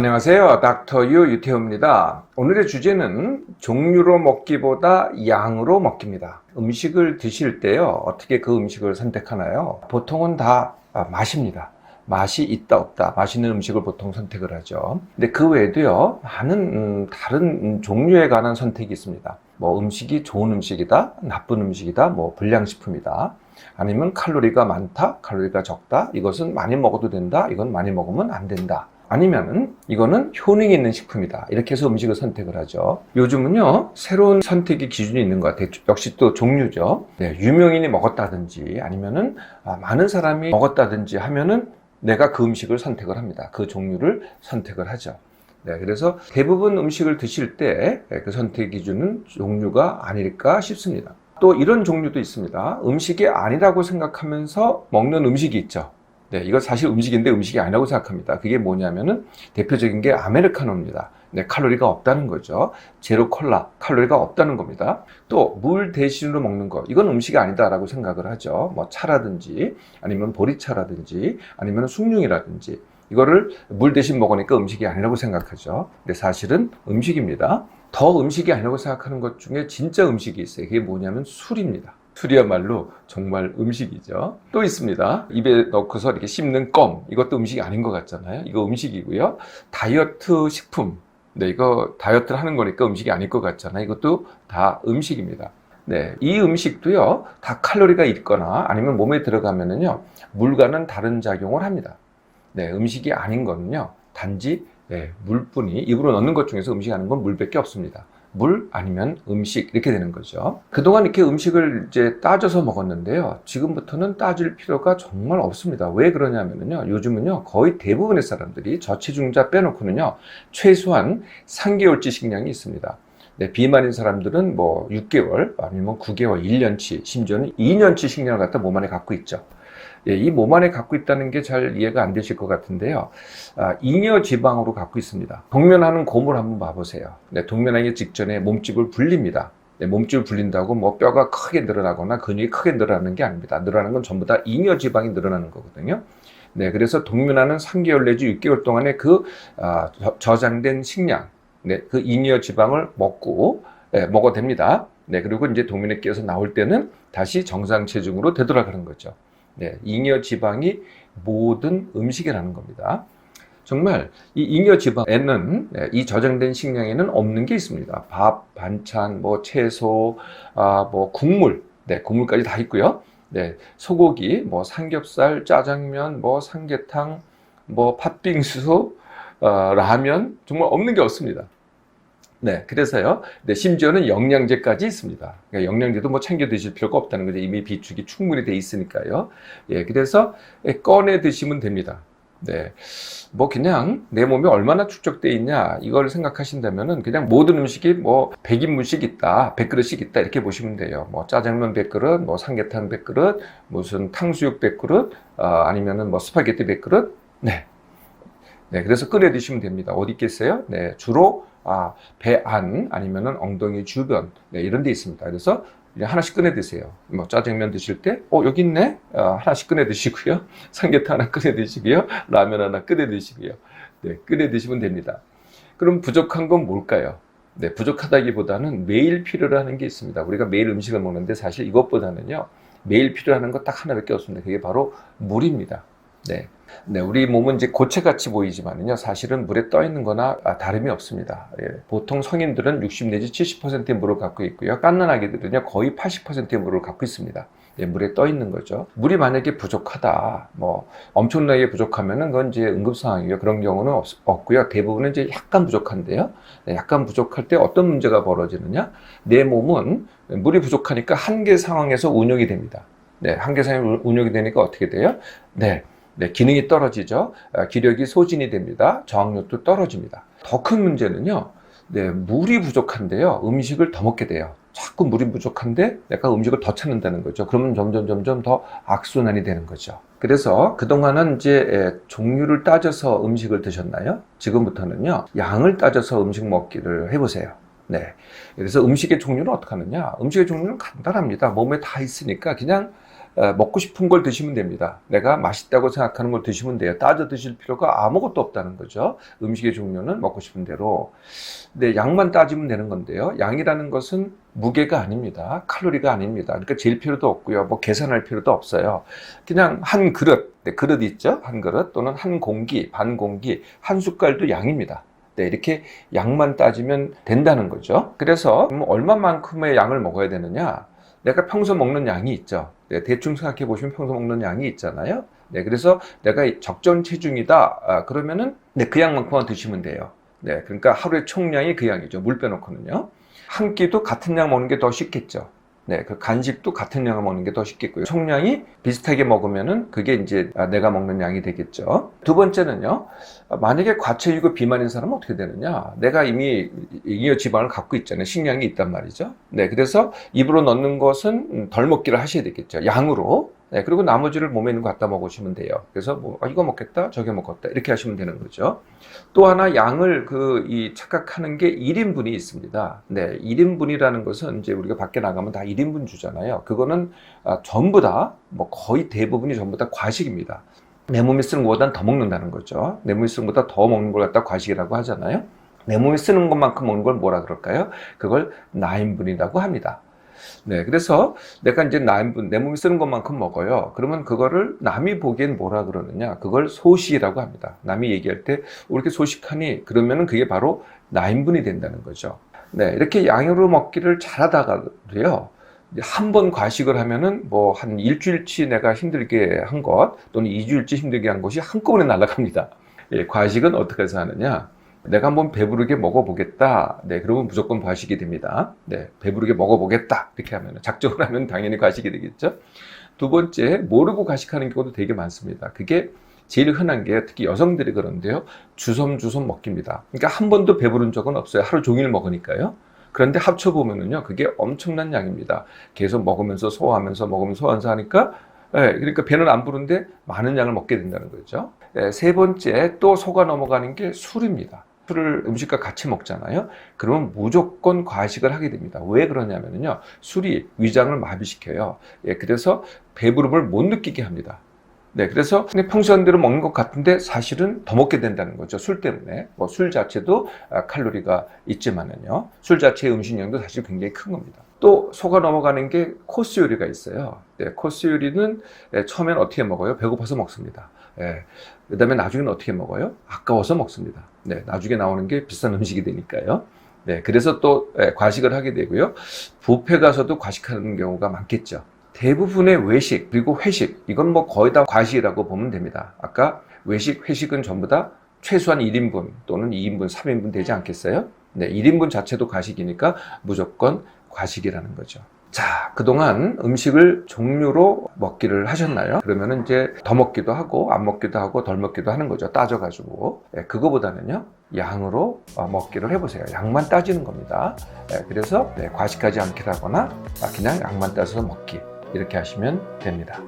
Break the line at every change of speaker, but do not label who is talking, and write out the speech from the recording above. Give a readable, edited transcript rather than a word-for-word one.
안녕하세요. 닥터 유 유태호입니다. 오늘의 주제는 종류로 먹기보다 양으로 먹기입니다. 음식을 드실 때요, 어떻게 그 음식을 선택하나요? 보통은 다 맛입니다. 맛이 있다 없다, 맛있는 음식을 보통 선택을 하죠. 근데 그 외에도요, 많은 다른 종류에 관한 선택이 있습니다. 뭐 음식이 좋은 음식이다, 나쁜 음식이다, 뭐 불량식품이다, 아니면 칼로리가 많다, 칼로리가 적다, 이것은 많이 먹어도 된다, 이건 많이 먹으면 안 된다, 아니면은 이거는 효능이 있는 식품이다, 이렇게 해서 음식을 선택을 하죠. 요즘은요, 새로운 선택의 기준이 있는 것 같아요. 역시 또 종류죠. 네, 유명인이 먹었다든지 아니면은 많은 사람이 먹었다든지 하면은 내가 그 음식을 선택을 합니다. 그 종류를 선택을 하죠. 네, 그래서 대부분 음식을 드실 때 그 선택 기준은 종류가 아닐까 싶습니다. 또 이런 종류도 있습니다. 음식이 아니라고 생각하면서 먹는 음식이 있죠. 네, 이거 사실 음식인데 음식이 아니라고 생각합니다. 그게 뭐냐면은 대표적인 게 아메리카노입니다. 네, 칼로리가 없다는 거죠. 제로 콜라, 칼로리가 없다는 겁니다. 또 물 대신으로 먹는 거, 이건 음식이 아니다라고 생각을 하죠. 뭐 차라든지 아니면 보리차라든지 아니면 숭늉이라든지, 이거를 물 대신 먹으니까 음식이 아니라고 생각하죠. 근데 사실은 음식입니다. 더 음식이 아니라고 생각하는 것 중에 진짜 음식이 있어요. 그게 뭐냐면 술입니다. 술이야말로 정말 음식이죠. 또 있습니다. 입에 넣고서 이렇게 씹는 껌, 이것도 음식이 아닌 것 같잖아요. 이거 음식이고요. 다이어트 식품, 네, 이거 다이어트를 하는 거니까 음식이 아닐 것 같잖아요. 이것도 다 음식입니다. 네, 이 음식도요, 다 칼로리가 있거나 아니면 몸에 들어가면은요, 물과는 다른 작용을 합니다. 네, 음식이 아닌 거는요, 단지 물뿐이, 입으로 넣는 것 중에서 음식이 아닌 건 물밖에 없습니다. 물 아니면 음식, 이렇게 되는 거죠. 그동안 이렇게 음식을 이제 따져서 먹었는데요, 지금부터는 따질 필요가 정말 없습니다. 왜 그러냐면요, 요즘은요, 거의 대부분의 사람들이 저체중자 빼놓고는요, 최소한 3개월치 식량이 있습니다. 네, 비만인 사람들은 뭐 6개월 아니면 9개월, 1년치, 심지어는 2년치 식량을 갖다 몸 안에 갖고 있죠. 예, 이 몸 안에 갖고 있다는 게 잘 이해가 안 되실 것 같은데요. 잉여 지방으로 갖고 있습니다. 동면하는 곰을 한번 봐보세요. 네, 동면하기 직전에 몸집을 불립니다. 네, 몸집을 불린다고 뭐 뼈가 크게 늘어나거나 근육이 크게 늘어나는 게 아닙니다. 늘어나는 건 전부 다 잉여 지방이 늘어나는 거거든요. 네, 그래서 동면하는 3개월 내지 6개월 동안에 그 저장된 식량, 네, 그 잉여 지방을 먹어도 됩니다. 네, 그리고 이제 동면에 끼어서 나올 때는 다시 정상 체중으로 되돌아가는 거죠. 네, 잉여 지방이 모든 음식이라는 겁니다. 정말 이 잉여 지방에는, 이 저장된 식량에는 없는 게 있습니다. 밥, 반찬, 뭐 채소, 뭐 국물, 네, 국물까지 다 있고요. 네, 소고기, 뭐 삼겹살, 짜장면, 뭐 삼계탕, 뭐 팥빙수, 라면, 정말 없는 게 없습니다. 네, 그래서요. 네, 심지어는 영양제까지 있습니다. 그러니까 영양제도 뭐 챙겨 드실 필요가 없다는 거죠. 이미 비축이 충분히 돼 있으니까요. 예, 그래서 꺼내 드시면 됩니다. 네, 뭐 그냥 내 몸에 얼마나 축적돼 있냐, 이걸 생각하신다면은 그냥 모든 음식이 뭐 100인분씩 있다, 100그릇씩 있다, 이렇게 보시면 돼요. 뭐 짜장면 100그릇, 뭐 삼계탕 100그릇, 무슨 탕수육 100그릇, 아니면은 뭐 스파게티 100그릇. 네. 네, 그래서 끓여 드시면 됩니다. 어디 있겠어요? 네, 주로 배 안, 아니면은 엉덩이 주변, 네, 이런 데 있습니다. 그래서 하나씩 꺼내 드세요. 뭐 짜장면 드실 때, 여기 있네? 하나씩 꺼내 드시고요. 삼계탕 하나 꺼내 드시고요. 라면 하나 꺼내 드시고요. 네, 꺼내 드시면 됩니다. 그럼 부족한 건 뭘까요? 네, 부족하다기보다는 매일 필요로 하는 게 있습니다. 우리가 매일 음식을 먹는데 사실 이것보다는요, 매일 필요로 하는 것 딱 하나밖에 없습니다. 그게 바로 물입니다. 네. 네, 우리 몸은 이제 고체같이 보이지만요, 사실은 물에 떠 있는 거나 다름이 없습니다. 예, 보통 성인들은 60 내지 70%의 물을 갖고 있고요. 갓난아기들은요, 거의 80%의 물을 갖고 있습니다. 예, 물에 떠 있는 거죠. 물이 만약에 부족하다, 뭐 엄청나게 부족하면은 그건 이제 응급 상황이고요. 그런 경우는 없고요. 대부분은 이제 약간 부족한데요. 네, 약간 부족할 때 어떤 문제가 벌어지느냐? 내 몸은 물이 부족하니까 한계 상황에서 운용이 됩니다. 네, 한계 상황에 운용이 되니까 어떻게 돼요? 네, 기능이 떨어지죠. 기력이 소진이 됩니다. 저항력도 떨어집니다. 더 큰 문제는요, 네, 물이 부족한데요, 음식을 더 먹게 돼요. 자꾸 물이 부족한데 내가 음식을 더 찾는다는 거죠. 그러면 점점 더 악순환이 되는 거죠. 그래서 그동안은 이제 종류를 따져서 음식을 드셨나요? 지금부터는요, 양을 따져서 음식 먹기를 해보세요. 네. 그래서 음식의 종류는 어떻게 하느냐? 음식의 종류는 간단합니다. 몸에 다 있으니까 그냥 먹고 싶은 걸 드시면 됩니다. 내가 맛있다고 생각하는 걸 드시면 돼요. 따져 드실 필요가 아무것도 없다는 거죠. 음식의 종류는 먹고 싶은 대로. 근데 양만 따지면 되는 건데요. 양이라는 것은 무게가 아닙니다. 칼로리가 아닙니다. 그러니까 잴 필요도 없고요. 뭐 계산할 필요도 없어요. 그냥 한 그릇, 네, 그릇 있죠? 한 그릇 또는 한 공기, 반 공기, 한 숟갈도 양입니다. 네, 이렇게 양만 따지면 된다는 거죠. 그래서 얼마만큼의 양을 먹어야 되느냐? 내가 평소 먹는 양이 있죠. 네, 대충 생각해 보시면 평소 먹는 양이 있잖아요. 네, 그래서 내가 적정 체중이다. 그러면은 네, 그 양만큼만 드시면 돼요. 네, 그러니까 하루의 총량이 그 양이죠. 물 빼놓고는요. 한 끼도 같은 양 먹는 게 더 쉽겠죠. 네, 그 간식도 같은 양을 먹는 게 더 쉽겠고요. 총량이 비슷하게 먹으면은 그게 이제 내가 먹는 양이 되겠죠. 두 번째는요, 만약에 과체이고 비만인 사람은 어떻게 되느냐? 내가 이미 잉여 지방을 갖고 있잖아요. 식량이 있단 말이죠. 네, 그래서 입으로 넣는 것은 덜 먹기를 하셔야 되겠죠. 양으로. 네, 그리고 나머지를 몸에 있는 거 갖다 먹으시면 돼요. 그래서 뭐, 이거 먹겠다, 저게 먹었다. 이렇게 하시면 되는 거죠. 또 하나 양을 착각하는 게 1인분이 있습니다. 네, 1인분이라는 것은 이제 우리가 밖에 나가면 다 1인분 주잖아요. 그거는 전부 다, 뭐 거의 대부분이 전부 다 과식입니다. 내 몸이 쓰는 것보다는 더 먹는다는 거죠. 내 몸이 쓰는 것보다 더 먹는 걸 갖다 과식이라고 하잖아요. 내 몸이 쓰는 것만큼 먹는 걸 뭐라 그럴까요? 그걸 나인분이라고 합니다. 네, 그래서 내가 이제 내 몸이 쓰는 것만큼 먹어요. 그러면 그거를 남이 보기엔 뭐라 그러느냐? 그걸 소식이라고 합니다. 남이 얘기할 때 이렇게 소식하니 그러면은 그게 바로 나인분이 된다는 거죠. 네, 이렇게 양으로 먹기를 잘하다가도요. 한 번 과식을 하면은 뭐 한 일주일치 내가 힘들게 한 것 또는 2주일치 힘들게 한 것이 한꺼번에 날아갑니다. 예, 과식은 어떻게 해서 하느냐? 내가 한번 배부르게 먹어보겠다. 네, 그러면 무조건 과식이 됩니다. 네, 배부르게 먹어보겠다. 이렇게 하면, 작정을 하면 당연히 과식이 되겠죠. 두 번째, 모르고 과식하는 경우도 되게 많습니다. 그게 제일 흔한 게 특히 여성들이 그런데요. 주섬주섬 먹깁니다. 그러니까 한 번도 배부른 적은 없어요. 하루 종일 먹으니까요. 그런데 합쳐보면은요, 그게 엄청난 양입니다. 계속 먹으면서 소화하면서 먹으면서 소화하면서 하니까, 네, 그러니까 배는 안 부른데 많은 양을 먹게 된다는 거죠. 네, 세 번째, 또 속아 넘어가는 게 술입니다. 술을 음식과 같이 먹잖아요. 그러면 무조건 과식을 하게 됩니다. 왜 그러냐면요, 술이 위장을 마비시켜요. 예, 그래서 배부름을 못 느끼게 합니다. 네, 그래서 평소대로 먹는 것 같은데 사실은 더 먹게 된다는 거죠. 술 때문에. 뭐 술 자체도 칼로리가 있지만은요. 술 자체의 음식량도 사실 굉장히 큰 겁니다. 또 속아 넘어가는 게 코스 요리가 있어요. 네, 코스 요리는 처음엔 어떻게 먹어요? 배고파서 먹습니다. 예, 그 다음에 나중에는 어떻게 먹어요? 아까워서 먹습니다. 네, 나중에 나오는 게 비싼 음식이 되니까요. 네, 그래서 또 과식을 하게 되고요. 뷔페 가서도 과식하는 경우가 많겠죠. 대부분의 외식 그리고 회식, 이건 뭐 거의 다 과식이라고 보면 됩니다. 아까 외식, 회식은 전부 다 최소한 1인분 또는 2인분, 3인분 되지 않겠어요? 네, 1인분 자체도 과식이니까 무조건 과식이라는 거죠. 자, 그동안 음식을 종류로 먹기를 하셨나요? 그러면은 이제 더 먹기도 하고 안 먹기도 하고 덜 먹기도 하는 거죠. 따져가지고. 그거보다는요, 양으로 먹기를 해보세요. 양만 따지는 겁니다. 그래서 과식하지 않게 하거나 그냥 양만 따져서 먹기. 이렇게 하시면 됩니다.